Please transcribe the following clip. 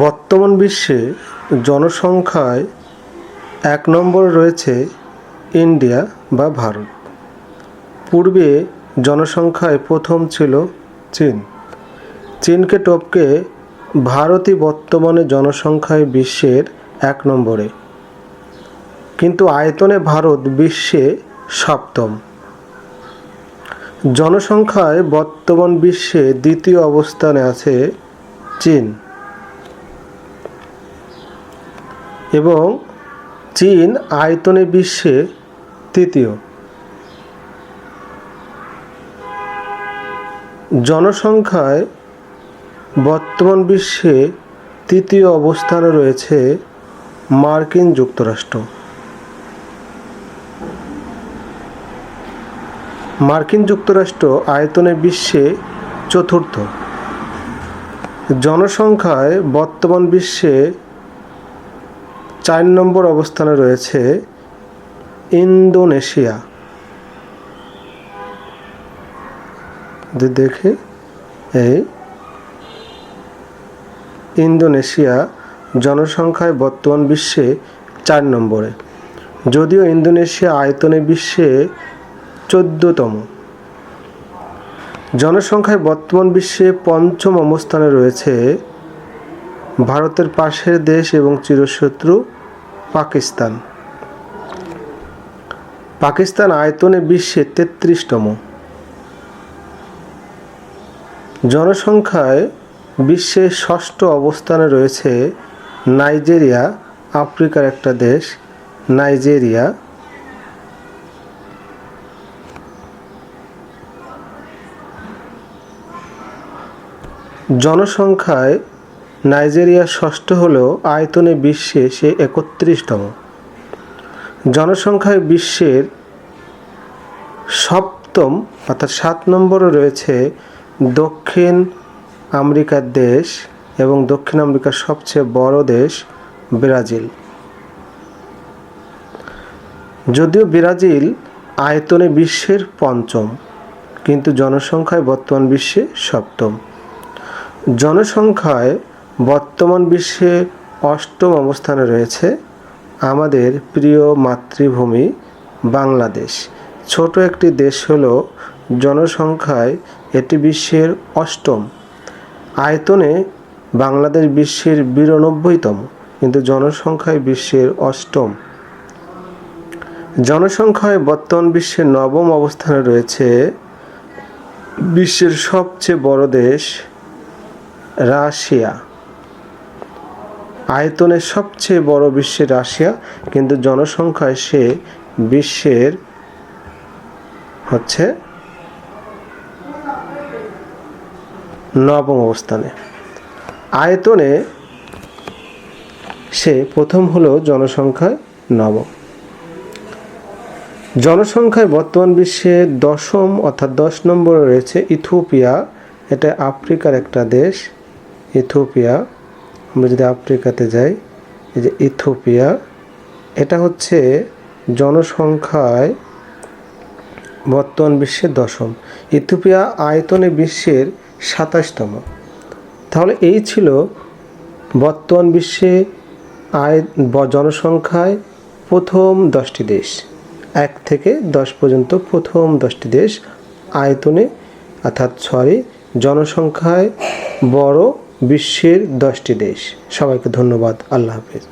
বর্তমান বিশ্বে জনসংখ্যায় ১ নম্বরে রয়েছে ইন্ডিয়া বা ভারত। পূর্বে জনসংখ্যায় প্রথম ছিল চীন। চীনকে টপকে ভারতই বর্তমানে জনসংখ্যায় বিশ্বের ১ নম্বরে, কিন্তু আয়তনে ভারত বিশ্বে সপ্তম। জনসংখ্যায় বর্তমান বিশ্বে দ্বিতীয় অবস্থানে আছে চীন, এবং চীন আয়তনে বিশ্বে তৃতীয়। জনসংখ্যায় বর্তমান বিশ্বে তৃতীয় অবস্থানে রয়েছে মার্কিন যুক্তরাষ্ট্র। মার্কিন যুক্তরাষ্ট্র আয়তনে বিশ্বে চতুর্থ। জনসংখ্যায় বর্তমান বিশ্বে ৪ নম্বর অবস্থানে রয়েছে ইন্দোনেশিয়া। দেখে এই ইন্দোনেশিয়া জনসংখ্যায় বর্তমান বিশ্বে ৪ নম্বরে, যদিও ইন্দোনেশিয়া আয়তনে বিশ্বে ১৪তম। জনসংখ্যায় বর্তমান বিশ্বে ৫ম অবস্থানে রয়েছে ভারতের পাশের দেশ এবং চিরশত্রু পাকিস্তান। পাকিস্তান আয়তনে বিশ্বে ৩৩তম। জনসংখ্যায় বিশ্বের ৬ষ্ঠ অবস্থানে রয়েছে নাইজেরিয়া, আফ্রিকার একটা দেশ নাইজেরিয়া। জনসংখ্যায় নাইজেরিয়া ৬ষ্ঠ হলেও আয়তনে বিশ্বে সে ৩১তম। জনসংখ্যায় বিশ্বের সপ্তম অর্থাৎ ৭ নম্বরে রয়েছে দক্ষিণ আমেরিকার দেশ, এবং দক্ষিণ আমেরিকার সবচেয়ে বড় দেশ ব্রাজিল। যদিও ব্রাজিল আয়তনে বিশ্বের ৫ম, কিন্তু জনসংখ্যায় বর্তমান বিশ্বে সপ্তম। জনসংখ্যায় বর্তমান বিশ্বে ৮ম অবস্থানে রয়েছে আমাদের প্রিয় মাতৃভূমি বাংলাদেশ। ছোট একটি দেশ হলেও জনসংখ্যায় এটি বিশ্বের ৮ম। আয়তনে বাংলাদেশ বিশ্বের ৯২তম, কিন্তু জনসংখ্যায় বিশ্বের ৮ম। জনসংখ্যায় বর্তমান বিশ্বের ৯ম অবস্থানে রয়েছে বিশ্বের সবচেয়ে বড় দেশ রাশিয়া। আয়তনে সবচেয়ে বড় বিশ্বের রাশিয়া, কিন্তু জনসংখ্যায় সে বিশ্বের ৯ম অবস্থানে। আয়তনে সে প্রথম হলেও জনসংখ্যায় ৯ম। জনসংখ্যায় বর্তমান বিশ্বে ১০ম অর্থাৎ ১০ নম্বরে রয়েছে ইথিওপিয়া। এটা আফ্রিকার একটা দেশ ইথিওপিয়া। আমরা যদি আফ্রিকাতে যাই, এই যে ইথিওপিয়া, এটা হচ্ছে জনসংখ্যায় বর্তমান বিশ্বের ১০ম। ইথিওপিয়া আয়তনে বিশ্বের ২৭তম। তাহলে এই ছিল বর্তমান বিশ্বে জনসংখ্যায় প্রথম 10টি দেশ, ১ থেকে ১০ পর্যন্ত প্রথম 10টি দেশ আয়তনে জনসংখ্যায় বড় বিশ্বের 10টি দেশ। সবাইকে ধন্যবাদ। আল্লাহ হাফেজ।